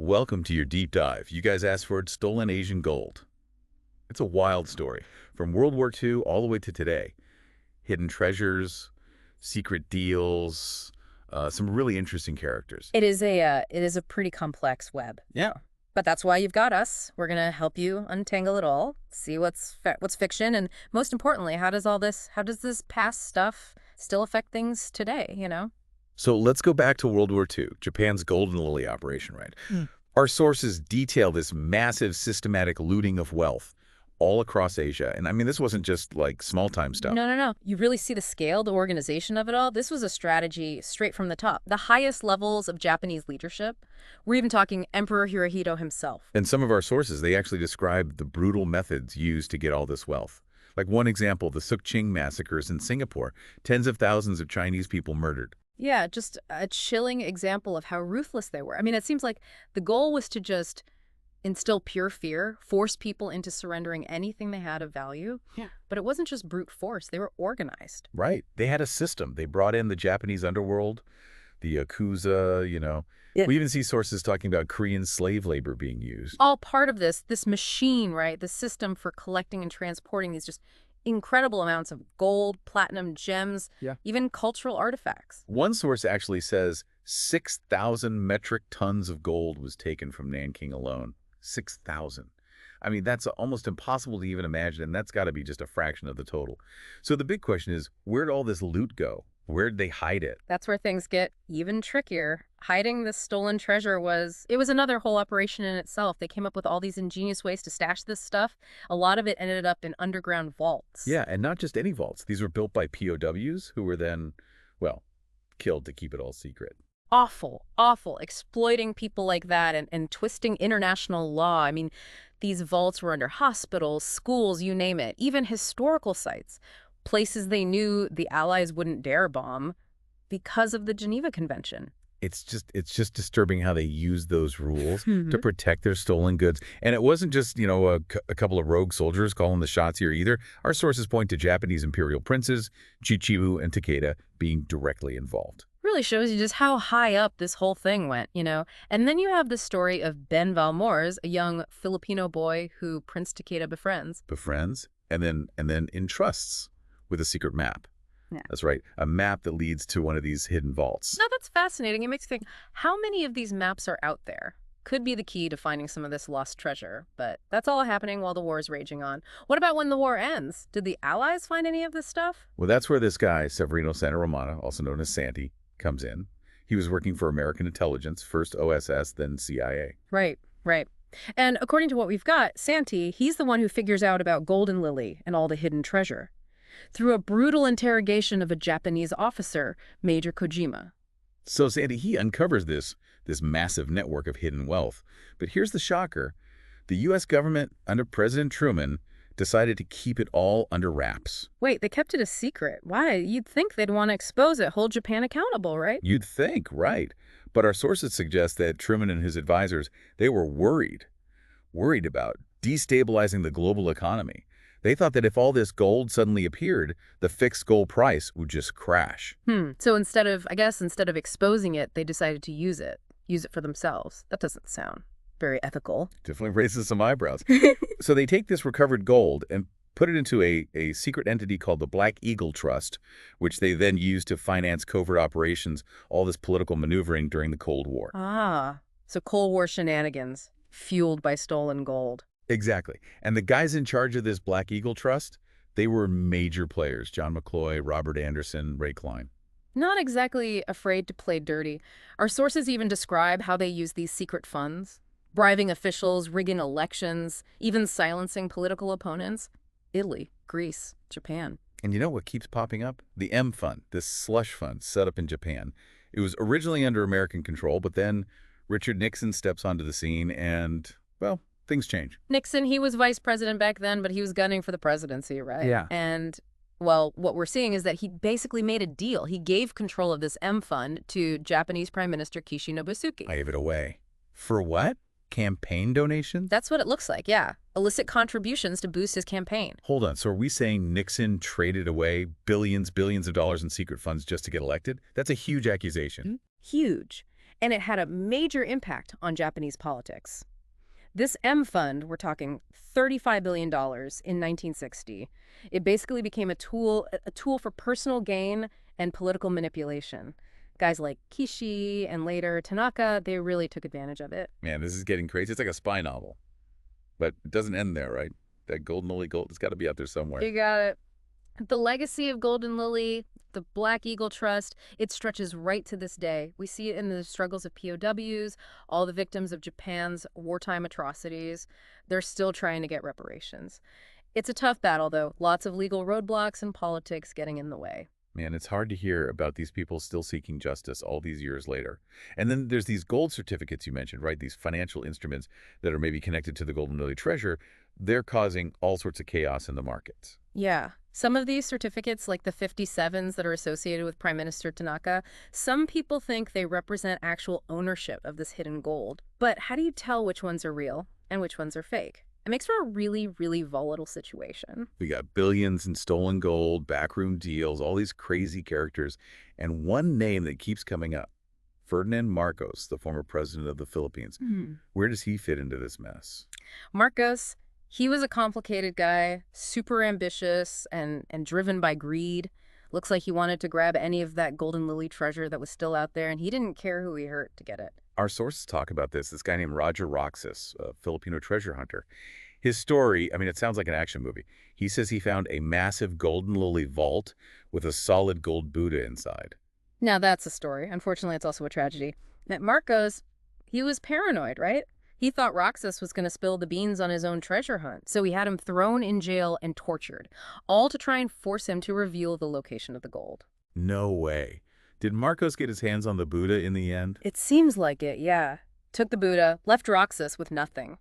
Welcome to your deep dive. You guys asked for it, stolen Asian gold. It's a wild story. From World War II all the way to today. Hidden treasures, secret deals, some really interesting characters. It is a pretty complex web. Yeah. But that's why you've got us. We're going to help you untangle it all, see what's fiction, and most importantly, how does this past stuff still affect things today, you know? So let's go back to World War II, Japan's Golden Lily operation, right? Our sources detail this massive systematic looting of wealth all across Asia. And I mean, this wasn't just like small-time stuff. No, no, no. You really see the scale, the organization of it all. This was a strategy straight from the top. The highest levels of Japanese leadership. We're even talking Emperor Hirohito himself. In some of our sources, they actually describe the brutal methods used to get all this wealth. Like one example, the Sukching massacres in Singapore, tens of thousands of Chinese people murdered. Yeah, just a chilling example of how ruthless they were. I mean, it seems like the goal was to just instill pure fear, force people into surrendering anything they had of value. Yeah. But it wasn't just brute force. They were organized. Right. They had a system. They brought in the Japanese underworld, the Yakuza, you know. Yeah. We even see sources talking about Korean slave labor being used. All part of this machine, right? The system for collecting and transporting these just incredible amounts of gold, platinum, gems, even cultural artifacts. One source actually says 6,000 metric tons of gold was taken from Nanking alone. 6,000. I mean, that's almost impossible to even imagine, and that's got to be just a fraction of the total. So the big question is, where'd all this loot go? Where'd they hide it? That's where things get even trickier. Hiding this stolen treasure was another whole operation in itself. They came up with all these ingenious ways to stash this stuff. A lot of it ended up in underground vaults. Yeah, and not just any vaults. These were built by POWs who were then, well, killed to keep it all secret. Awful, exploiting people like that and twisting international law. I mean, these vaults were under hospitals, schools, you name it, even historical sites, places they knew the Allies wouldn't dare bomb because of the Geneva Convention. It's just disturbing how they use those rules to protect their stolen goods. And it wasn't just, you know, a couple of rogue soldiers calling the shots here either. Our sources point to Japanese imperial princes, Chichibu and Takeda, being directly involved. Really shows you just how high up this whole thing went, you know? And then you have the story of Ben Valmores, a young Filipino boy who Prince Takeda befriends. And then entrusts with a secret map. Yeah. That's right, a map that leads to one of these hidden vaults. Now, that's fascinating. It makes you think, how many of these maps are out there? Could be the key to finding some of this lost treasure, but that's all happening while the war is raging on. What about when the war ends? Did the Allies find any of this stuff? Well, that's where this guy, Severino Santaromana, also known as Santi, comes in. He was working for American intelligence, first OSS, then CIA. Right. And according to what we've got, Santi, he's the one who figures out about Golden Lily and all the hidden treasure through a brutal interrogation of a Japanese officer, Major Kojima. So Santi, he uncovers this massive network of hidden wealth. But here's the shocker. The U.S. government, under President Truman, decided to keep it all under wraps. Wait, they kept it a secret. Why? You'd think they'd want to expose it, hold Japan accountable, right? You'd think, right. But our sources suggest that Truman and his advisors, they were worried about destabilizing the global economy. They thought that if all this gold suddenly appeared, the fixed gold price would just crash. So instead of exposing it, they decided to use it for themselves. That doesn't sound very ethical. Definitely raises some eyebrows. So they take this recovered gold and put it into a secret entity called the Black Eagle Trust, which they then use to finance covert operations, all this political maneuvering during the Cold War. Ah, so Cold War shenanigans fueled by stolen gold. Exactly. And the guys in charge of this Black Eagle Trust, they were major players. John McCloy, Robert Anderson, Ray Klein. Not exactly afraid to play dirty. Our sources even describe how they use these secret funds, bribing officials, rigging elections, even silencing political opponents. Italy, Greece, Japan. And you know what keeps popping up? The M Fund, this slush fund set up in Japan. It was originally under American control, but then Richard Nixon steps onto the scene and, well, things change. Nixon, he was vice president back then, but he was gunning for the presidency, right? Yeah. And, well, what we're seeing is that he basically made a deal. He gave control of this M Fund to Japanese Prime Minister Kishi Nobusuke. I gave it away. For what? Campaign donations? That's what it looks like, yeah. Illicit contributions to boost his campaign. Hold on, so are we saying Nixon traded away billions of dollars in secret funds just to get elected? That's a huge accusation. Huge. And it had a major impact on Japanese politics. This M fund, we're talking $35 billion in 1960. It basically became a tool for personal gain and political manipulation. Guys like Kishi and later Tanaka, they really took advantage of it. Man, this is getting crazy. It's like a spy novel. But it doesn't end there, right? That golden lily gold, it's got to be out there somewhere. You got it. The legacy of Golden Lily, the Black Eagle Trust, it stretches right to this day. We see it in the struggles of POWs, all the victims of Japan's wartime atrocities. They're still trying to get reparations. It's a tough battle, though. Lots of legal roadblocks and politics getting in the way. Man, it's hard to hear about these people still seeking justice all these years later. And then there's these gold certificates you mentioned, right? These financial instruments that are maybe connected to the Golden Lily treasure. They're causing all sorts of chaos in the markets. Yeah. Some of these certificates, like the 57s that are associated with Prime Minister Tanaka, some people think they represent actual ownership of this hidden gold. But how do you tell which ones are real and which ones are fake? It makes for a really, really volatile situation. We got billions in stolen gold, backroom deals, all these crazy characters, and one name that keeps coming up, Ferdinand Marcos, the former president of the Philippines. Where does he fit into this mess? Marcos, he was a complicated guy, super ambitious and driven by greed. Looks like he wanted to grab any of that Golden Lily treasure that was still out there, and he didn't care who he hurt to get it. Our sources talk about this guy named Roger Roxas, a Filipino treasure hunter. His story, I mean, it sounds like an action movie. He says he found a massive Golden Lily vault with a solid gold Buddha inside. Now that's a story. Unfortunately, it's also a tragedy. That Marcos, he was paranoid, right? He thought Roxas was going to spill the beans on his own treasure hunt, so he had him thrown in jail and tortured, all to try and force him to reveal the location of the gold. No way. Did Marcos get his hands on the Buddha in the end? It seems like it, yeah. Took the Buddha, left Roxas with nothing.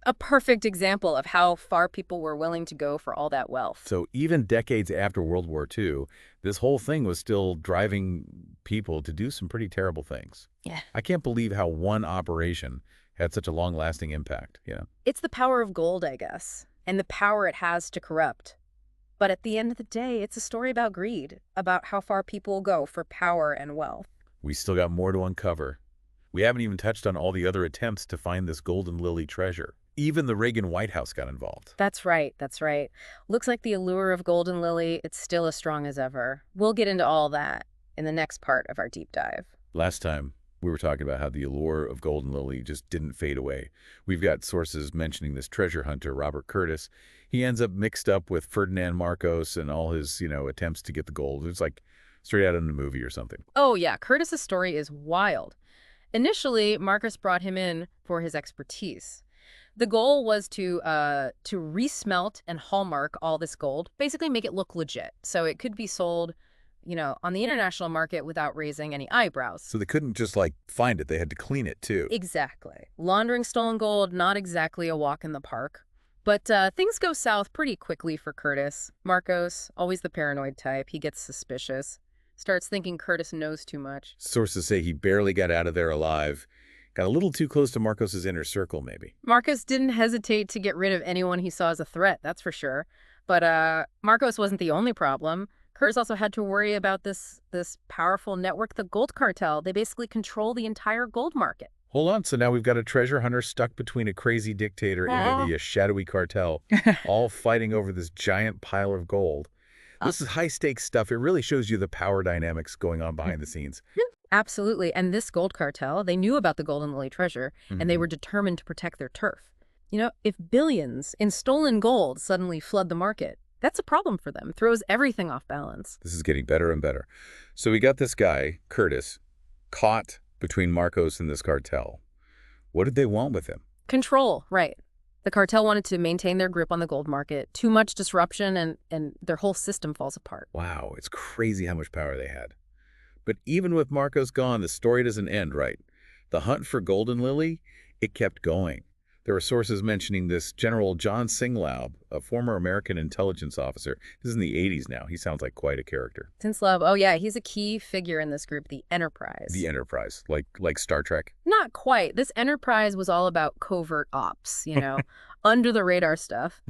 A perfect example of how far people were willing to go for all that wealth. So even decades after World War II, this whole thing was still driving people to do some pretty terrible things. Yeah. I can't believe how one operation had such a long-lasting impact, you know? It's the power of gold, I guess, and the power it has to corrupt. But at the end of the day, it's a story about greed, about how far people will go for power and wealth. We still got more to uncover. We haven't even touched on all the other attempts to find this Golden Lily treasure. Even the Reagan White House got involved. That's right, that's right. Looks like the allure of Golden Lily, it's still as strong as ever. We'll get into all that in the next part of our deep dive. Last time, we were talking about how the allure of Golden Lily just didn't fade away. We've got sources mentioning this treasure hunter, Robert Curtis. He ends up mixed up with Ferdinand Marcos and all his, attempts to get the gold. It's like straight out of a movie or something. Oh yeah, Curtis's story is wild. Initially, Marcus brought him in for his expertise. The goal was to resmelt and hallmark all this gold, basically make it look legit, so it could be sold, on the international market without raising any eyebrows. So they couldn't just, find it. They had to clean it, too. Exactly. Laundering stolen gold, not exactly a walk in the park. But things go south pretty quickly for Curtis. Marcos, always the paranoid type, he gets suspicious. Starts thinking Curtis knows too much. Sources say he barely got out of there alive. Got a little too close to Marcos's inner circle, maybe. Marcos didn't hesitate to get rid of anyone he saw as a threat, that's for sure. But Marcos wasn't the only problem. Curtis also had to worry about this powerful network, the gold cartel. They basically control the entire gold market. Hold on. So now we've got a treasure hunter stuck between a crazy dictator and a shadowy cartel, all fighting over this giant pile of gold. This is high-stakes stuff. It really shows you the power dynamics going on behind the scenes. Absolutely. And this gold cartel, they knew about the Golden Lily treasure, and they were determined to protect their turf. If billions in stolen gold suddenly flood the market, that's a problem for them. Throws everything off balance. This is getting better and better. So we got this guy, Curtis, caught between Marcos and this cartel. What did they want with him? Control, right. The cartel wanted to maintain their grip on the gold market. Too much disruption and their whole system falls apart. Wow, it's crazy how much power they had. But even with Marcos gone, the story doesn't end, right? The hunt for Golden Lily, it kept going. There were sources mentioning this General John Singlaub, a former American intelligence officer. This is in the 80s now. He sounds like quite a character. Singlaub, oh yeah, he's a key figure in this group, the Enterprise. The Enterprise, like Star Trek? Not quite. This Enterprise was all about covert ops, under the radar stuff.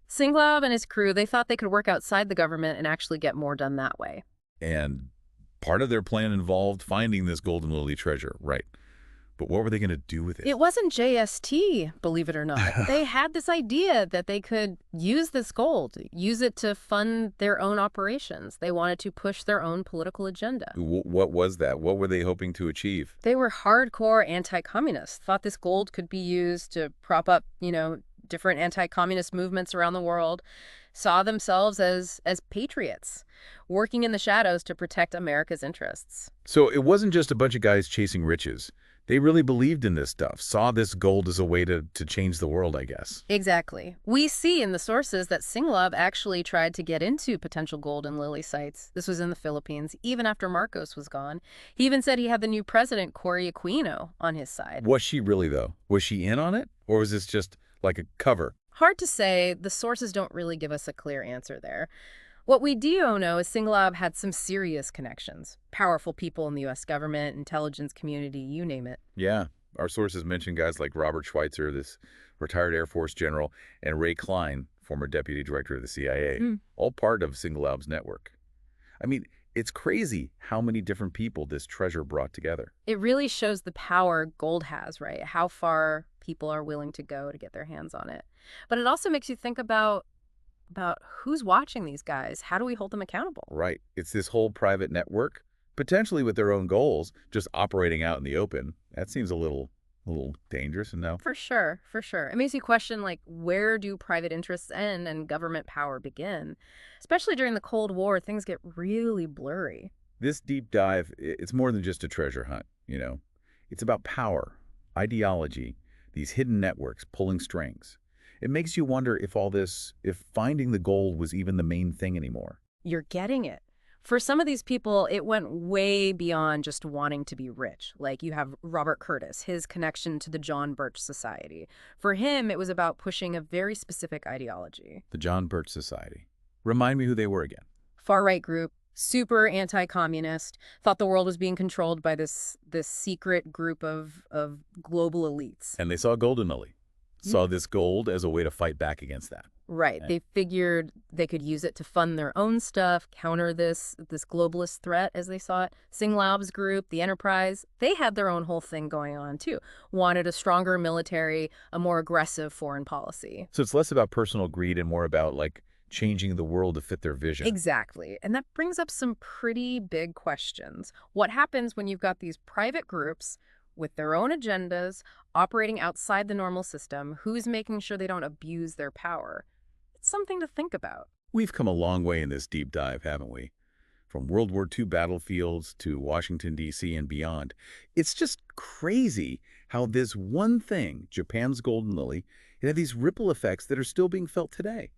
Singlaub and his crew, they thought they could work outside the government and actually get more done that way. And Part of their plan involved finding this golden lily treasure, right? But what were they going to do with it? It wasn't JST, believe it or not. They had this idea that they could use this gold, use it to fund their own operations. They wanted to push their own political agenda. What was that? What were they hoping to achieve? They were hardcore anti-communists, thought this gold could be used to prop up, different anti-communist movements around the world, saw themselves as patriots, working in the shadows to protect America's interests. So it wasn't just a bunch of guys chasing riches. They really believed in this stuff, saw this gold as a way to change the world, I guess. Exactly. We see in the sources that Singlab actually tried to get into potential gold and lily sites. This was in the Philippines, even after Marcos was gone. He even said he had the new president, Cory Aquino, on his side. Was she really, though? Was she in on it? Or was this just like a cover? Hard to say. The sources don't really give us a clear answer there. What we do know is Singlab had some serious connections. Powerful people in the U.S. government, intelligence community, you name it. Yeah. Our sources mention guys like Robert Schweitzer, this retired Air Force general, and Ray Klein, former deputy director of the CIA, all part of Singlab's network. I mean, it's crazy how many different people this treasure brought together. It really shows the power gold has, right? How far people are willing to go to get their hands on it. But it also makes you think about who's watching these guys. How do we hold them accountable? Right. It's this whole private network, potentially with their own goals, just operating out in the open. That seems a little dangerous, no? For sure, for sure. It makes you question, like, where do private interests end and government power begin? Especially during the Cold War, things get really blurry. This deep dive, it's more than just a treasure hunt, It's about power, ideology, these hidden networks pulling strings. It makes you wonder if finding the gold was even the main thing anymore. You're getting it. For some of these people, it went way beyond just wanting to be rich. Like you have Robert Curtis, his connection to the John Birch Society. For him, it was about pushing a very specific ideology. The John Birch Society. Remind me who they were again. Far-right group, super anti-communist, thought the world was being controlled by this secret group of global elites. And they saw golden lily. Saw this gold as a way to fight back against that. Right. They figured they could use it to fund their own stuff, counter this globalist threat as they saw it. Singlab's group, the Enterprise, they had their own whole thing going on too. Wanted a stronger military, a more aggressive foreign policy. So it's less about personal greed and more about like changing the world to fit their vision. Exactly. And that brings up some pretty big questions. What happens when you've got these private groups with their own agendas, operating outside the normal system? Who's making sure they don't abuse their power? It's something to think about. We've come a long way in this deep dive, haven't we? From World War II battlefields to Washington, D.C. and beyond. It's just crazy how this one thing, Japan's golden lily, it had these ripple effects that are still being felt today,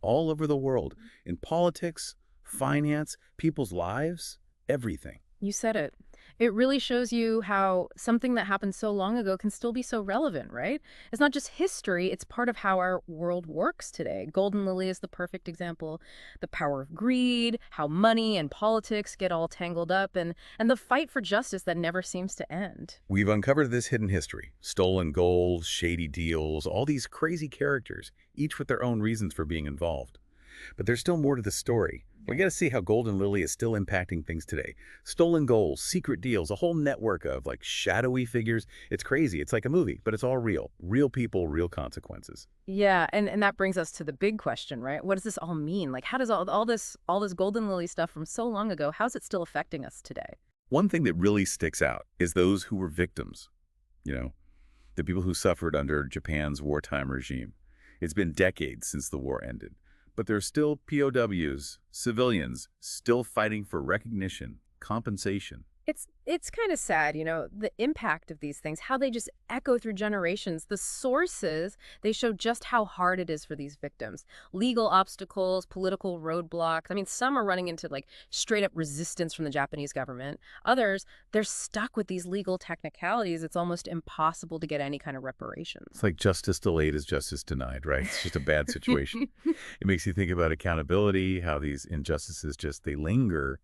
all over the world, in politics, finance, people's lives, everything. You said it. It really shows you how something that happened so long ago can still be so relevant, right? It's not just history, it's part of how our world works today. Golden Lily is the perfect example. The power of greed, how money and politics get all tangled up, and the fight for justice that never seems to end. We've uncovered this hidden history, stolen gold, shady deals, all these crazy characters, each with their own reasons for being involved. But there's still more to the story. We got to see how Golden Lily is still impacting things today. Stolen goals, secret deals, a whole network of like shadowy figures. It's crazy. It's like a movie, but it's all real. Real people, real consequences. Yeah, and that brings us to the big question, right? What does this all mean? Like, how does all this Golden Lily stuff from so long ago, how's it still affecting us today? One thing that really sticks out is those who were victims. The people who suffered under Japan's wartime regime. It's been decades since the war ended. But there's still POWs, civilians, still fighting for recognition, compensation. It's kind of sad, the impact of these things, how they just echo through generations. The sources, they show just how hard it is for these victims. Legal obstacles, political roadblocks. I mean, some are running into like straight up resistance from the Japanese government. Others, they're stuck with these legal technicalities. It's almost impossible to get any kind of reparations. It's like justice delayed is justice denied, right? It's just a bad situation. It makes you think about accountability, how these injustices they linger.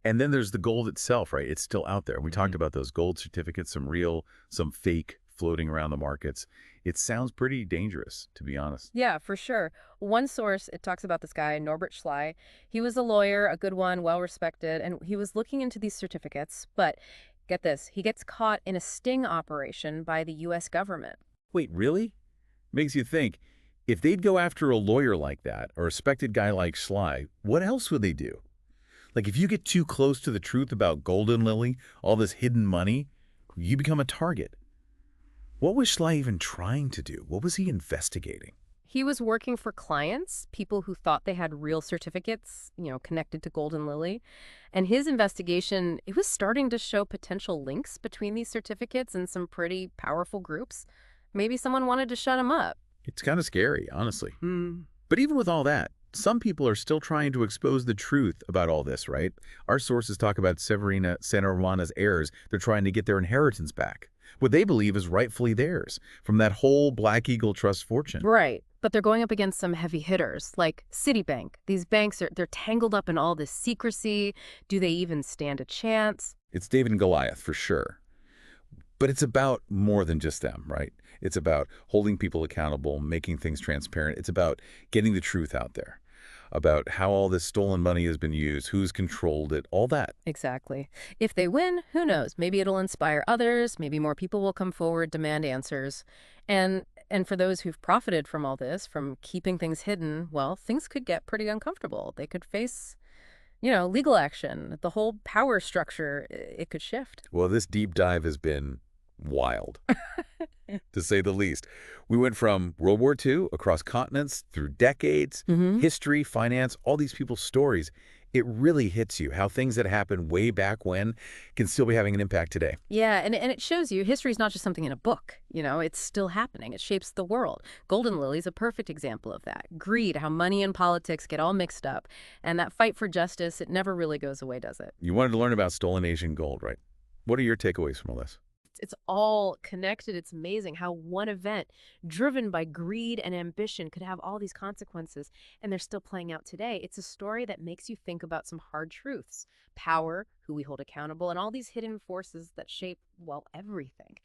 And then there's the gold itself, right? It's still out there. We talked about those gold certificates, some real, some fake, floating around the markets. It sounds pretty dangerous, to be honest. Yeah, for sure. One source, it talks about this guy, Norbert Schley. He was a lawyer, a good one, well respected, and he was looking into these certificates. But get this, he gets caught in a sting operation by the U.S. government. Wait, really? Makes you think, if they'd go after a lawyer like that, or a respected guy like Schley, what else would they do? Like, if you get too close to the truth about Golden Lily, all this hidden money, you become a target. What was Schley even trying to do? What was he investigating? He was working for clients, people who thought they had real certificates, connected to Golden Lily. And his investigation, it was starting to show potential links between these certificates and some pretty powerful groups. Maybe someone wanted to shut him up. It's kind of scary, honestly. But even with all that, some people are still trying to expose the truth about all this, right? Our sources talk about Severina Sanaromana's heirs. They're trying to get their inheritance back, what they believe is rightfully theirs, from that whole Black Eagle Trust fortune. Right. But they're going up against some heavy hitters, like Citibank. These banks they're tangled up in all this secrecy. Do they even stand a chance? It's David and Goliath, for sure. But it's about more than just them, right? It's about holding people accountable, making things transparent. It's about getting the truth out there, about how all this stolen money has been used, who's controlled it, all that. Exactly. If they win, who knows? Maybe it'll inspire others. Maybe more people will come forward, demand answers. And for those who've profited from all this, from keeping things hidden, well, things could get pretty uncomfortable. They could face, legal action. The whole power structure, it could shift. Well, this deep dive has been wild, to say the least. We went from World War II, across continents, through decades, history, finance, all these people's stories. It really hits you how things that happened way back when can still be having an impact today. Yeah, and it shows you history is not just something in a book. It's still happening. It shapes the world. Golden Lily is a perfect example of that. Greed, how money and politics get all mixed up. And that fight for justice, it never really goes away, does it? You wanted to learn about stolen Asian gold, right? What are your takeaways from all this? It's all connected. It's amazing how one event driven by greed and ambition could have all these consequences, and they're still playing out today. It's a story that makes you think about some hard truths: power, who we hold accountable, and all these hidden forces that shape, well, everything.